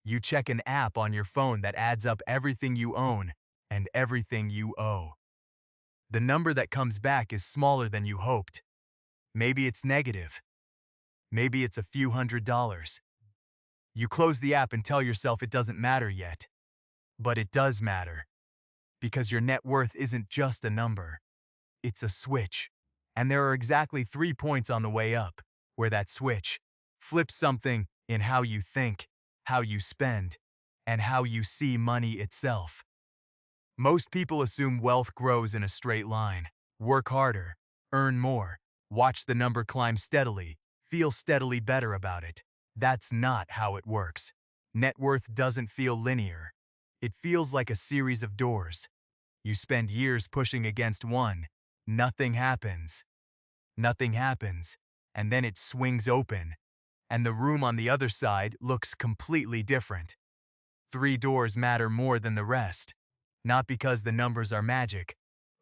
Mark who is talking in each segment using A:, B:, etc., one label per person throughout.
A: You check an app on your phone that adds up everything you own and everything you owe. The number that comes back is smaller than you hoped. Maybe it's negative. Maybe it's a few $100s. You close the app and tell yourself it doesn't matter yet. But it does matter. Because your net worth isn't just a number. It's a switch. And there are exactly 3 points on the way up where that switch flips something in how you think, how you spend, and how you see money itself. Most people assume wealth grows in a straight line. Work harder, earn more, watch the number climb steadily, feel steadily better about it. That's not how it works. Net worth doesn't feel linear. It feels like a series of doors. You spend years pushing against one. Nothing happens. Nothing happens. And then it swings open. And the room on the other side looks completely different. 3 doors matter more than the rest. Not because the numbers are magic,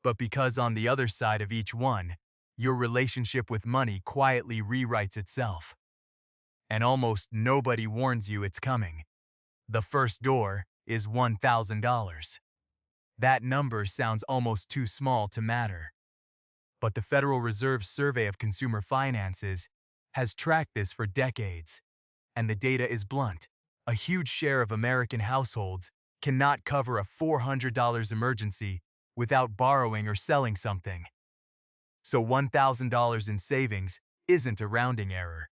A: but because on the other side of each one, your relationship with money quietly rewrites itself. And almost nobody warns you it's coming. The first door is $1,000. That number sounds almost too small to matter. But the Federal Reserve's Survey of Consumer Finances has tracked this for decades. And the data is blunt. A huge share of American households cannot cover a $400 emergency without borrowing or selling something. So $1,000 in savings isn't a rounding error.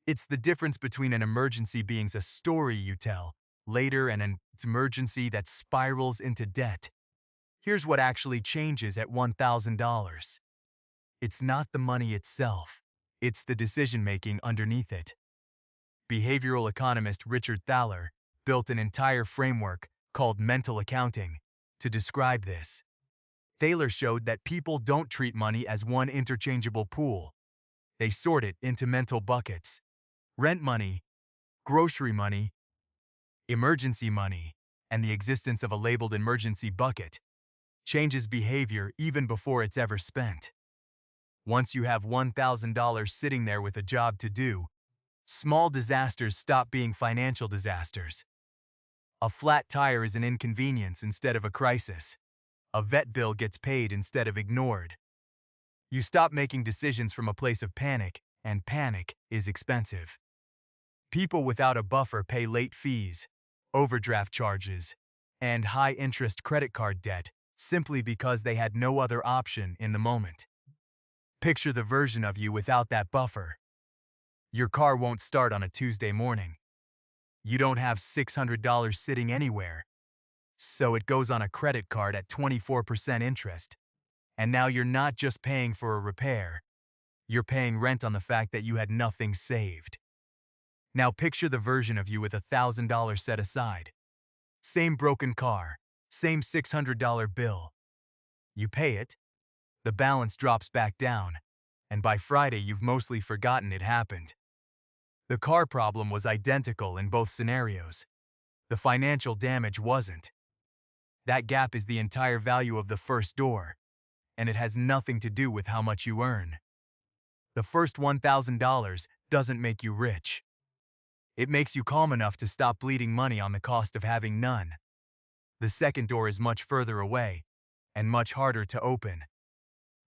A: It's the difference between an emergency being a story you tell later and an emergency that spirals into debt. Here's what actually changes at $1,000. It's not the money itself. It's the decision-making underneath it. Behavioral economist Richard Thaler built an entire framework called mental accounting to describe this. Thaler showed that people don't treat money as one interchangeable pool. They sort it into mental buckets. Rent money, grocery money, emergency money, and the existence of a labeled emergency bucket changes behavior even before it's ever spent. Once you have $1,000 sitting there with a job to do, small disasters stop being financial disasters. A flat tire is an inconvenience instead of a crisis. A vet bill gets paid instead of ignored. You stop making decisions from a place of panic, and panic is expensive. People without a buffer pay late fees, overdraft charges, and high-interest credit card debt simply because they had no other option in the moment. Picture the version of you without that buffer. Your car won't start on a Tuesday morning. You don't have $600 sitting anywhere. So it goes on a credit card at 24% interest. And now you're not just paying for a repair. You're paying rent on the fact that you had nothing saved. Now picture the version of you with $1,000 set aside. Same broken car, same $600 bill. You pay it, the balance drops back down, and by Friday you've mostly forgotten it happened. The car problem was identical in both scenarios. The financial damage wasn't. That gap is the entire value of the first door, and it has nothing to do with how much you earn. The first $1,000 doesn't make you rich. It makes you calm enough to stop bleeding money on the cost of having none. The second door is much further away and much harder to open.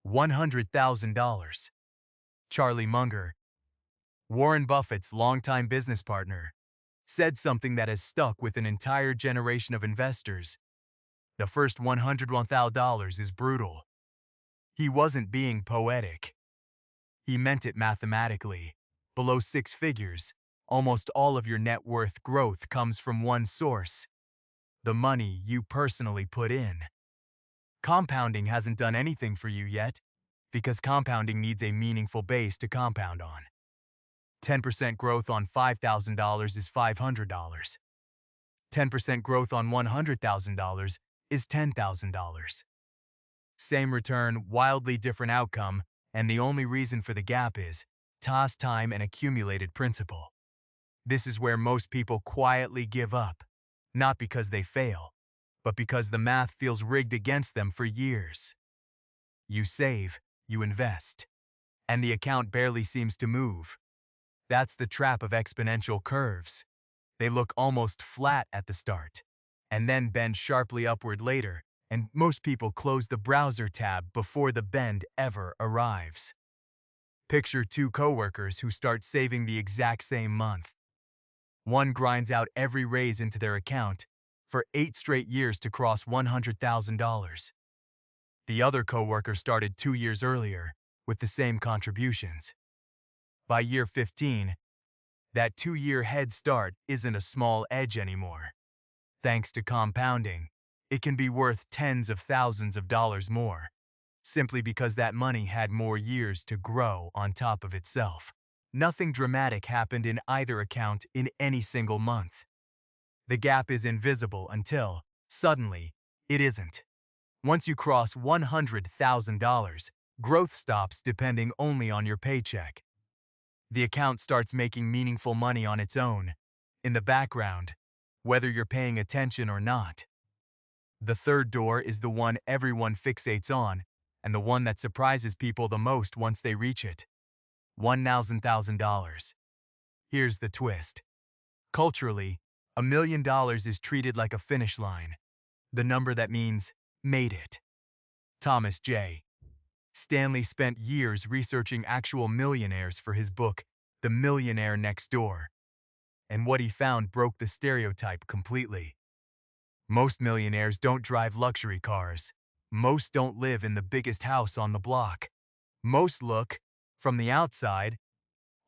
A: $100,000. Charlie Munger, Warren Buffett's longtime business partner, said something that has stuck with an entire generation of investors. The first $101,000 is brutal. He wasn't being poetic. He meant it mathematically. Below 6 figures, almost all of your net worth growth comes from one source: the money you personally put in. Compounding hasn't done anything for you yet, because compounding needs a meaningful base to compound on. 10% growth on $5,000 is $500. 10% growth on $100,000 is $10,000. Same return, wildly different outcome, and the only reason for the gap is toss time and accumulated principal. This is where most people quietly give up, not because they fail, but because the math feels rigged against them for years. You save, you invest, and the account barely seems to move. That's the trap of exponential curves. They look almost flat at the start, and then bend sharply upward later, and most people close the browser tab before the bend ever arrives. Picture two coworkers who start saving the exact same month. One grinds out every raise into their account for 8 straight years to cross $100,000. The other coworker started 2 years earlier with the same contributions. By year 15, that 2-year head start isn't a small edge anymore. Thanks to compounding, it can be worth tens of thousands of dollars more, simply because that money had more years to grow on top of itself. Nothing dramatic happened in either account in any single month. The gap is invisible until, suddenly, it isn't. Once you cross $100,000, growth stops depending only on your paycheck. The account starts making meaningful money on its own, in the background, whether you're paying attention or not. The third door is the one everyone fixates on, and the one that surprises people the most once they reach it. $1,000. Here's the twist. Culturally, $1 million is treated like a finish line, the number that means, made it. Thomas J. Stanley spent years researching actual millionaires for his book, The Millionaire Next Door, and what he found broke the stereotype completely. Most millionaires don't drive luxury cars. Most don't live in the biggest house on the block. Most look, from the outside,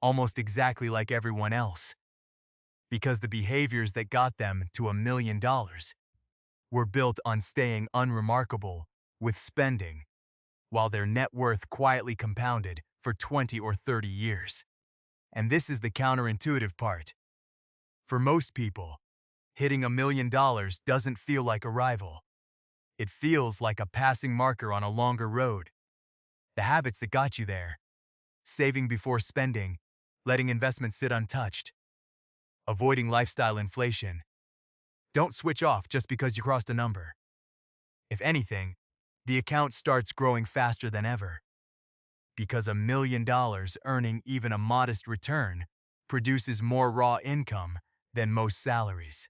A: almost exactly like everyone else. Because the behaviors that got them to $1 million were built on staying unremarkable with spending, while their net worth quietly compounded for 20 or 30 years. And this is the counterintuitive part. For most people, hitting $1 million doesn't feel like arrival. It feels like a passing marker on a longer road. The habits that got you there: saving before spending, letting investments sit untouched, avoiding lifestyle inflation. Don't switch off just because you crossed a number. If anything, the account starts growing faster than ever. Because $1 million earning even a modest return produces more raw income than most salaries.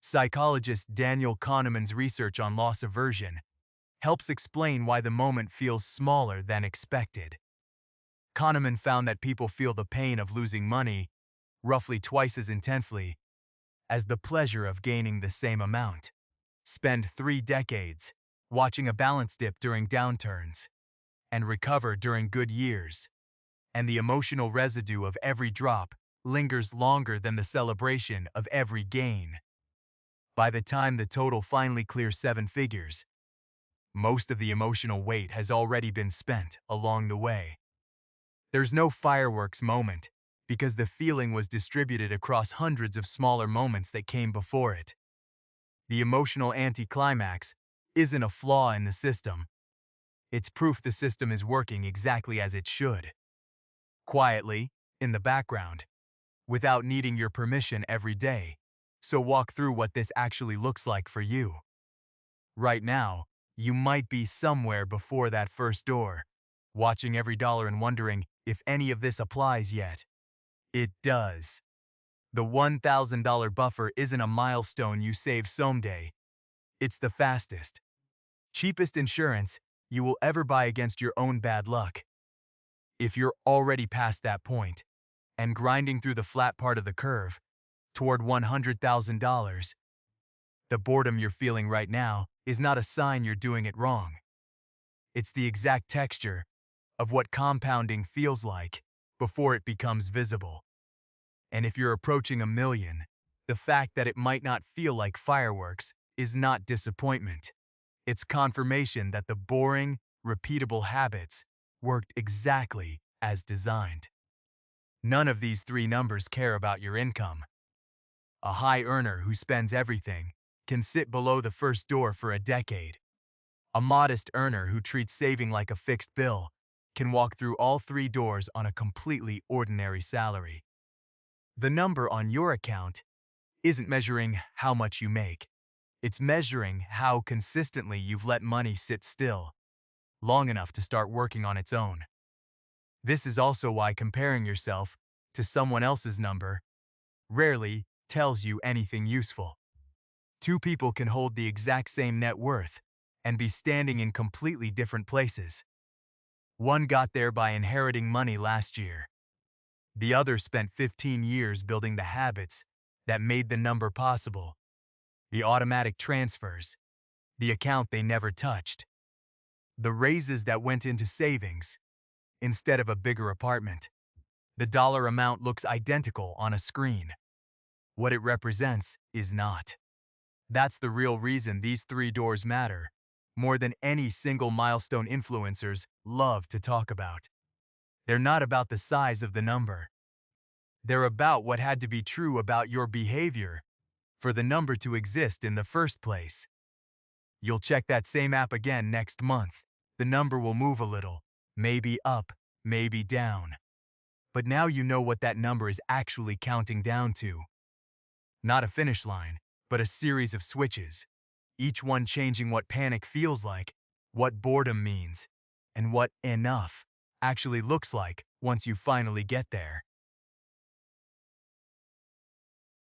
A: Psychologist Daniel Kahneman's research on loss aversion helps explain why the moment feels smaller than expected. Kahneman found that people feel the pain of losing money roughly twice as intensely as the pleasure of gaining the same amount. Spend 3 decades watching a balance dip during downturns and recover during good years, and the emotional residue of every drop lingers longer than the celebration of every gain. By the time the total finally clears 7 figures, most of the emotional weight has already been spent along the way. There's no fireworks moment, because the feeling was distributed across hundreds of smaller moments that came before it. The emotional anticlimax isn't a flaw in the system. It's proof the system is working exactly as it should. Quietly, in the background, without needing your permission every day. So walk through what this actually looks like for you. Right now, you might be somewhere before that first door, watching every dollar and wondering if any of this applies yet. It does. The $1,000 buffer isn't a milestone you save someday. It's the fastest, cheapest insurance you will ever buy against your own bad luck. If you're already past that point and grinding through the flat part of the curve toward $100,000, the boredom you're feeling right now is not a sign you're doing it wrong. It's the exact texture of what compounding feels like before it becomes visible. And if you're approaching $1 million, the fact that it might not feel like fireworks is not disappointment. It's confirmation that the boring, repeatable habits worked exactly as designed. None of these 3 numbers care about your income. A high earner who spends everything can sit below the first door for a decade. A modest earner who treats saving like a fixed bill can walk through all 3 doors on a completely ordinary salary. The number on your account isn't measuring how much you make. It's measuring how consistently you've let money sit still, long enough to start working on its own. This is also why comparing yourself to someone else's number rarely tells you anything useful. Two people can hold the exact same net worth and be standing in completely different places. One got there by inheriting money last year. The other spent 15 years building the habits that made the number possible. The automatic transfers, the account they never touched, the raises that went into savings instead of a bigger apartment. The dollar amount looks identical on a screen. What it represents is not. That's the real reason these three doors matter, more than any single milestone influencers love to talk about. They're not about the size of the number. They're about what had to be true about your behavior for the number to exist in the first place. You'll check that same app again next month. The number will move a little, maybe up, maybe down. But now you know what that number is actually counting down to. Not a finish line, but a series of switches, each one changing what panic feels like, what boredom means, and what enough actually looks like once you finally get there.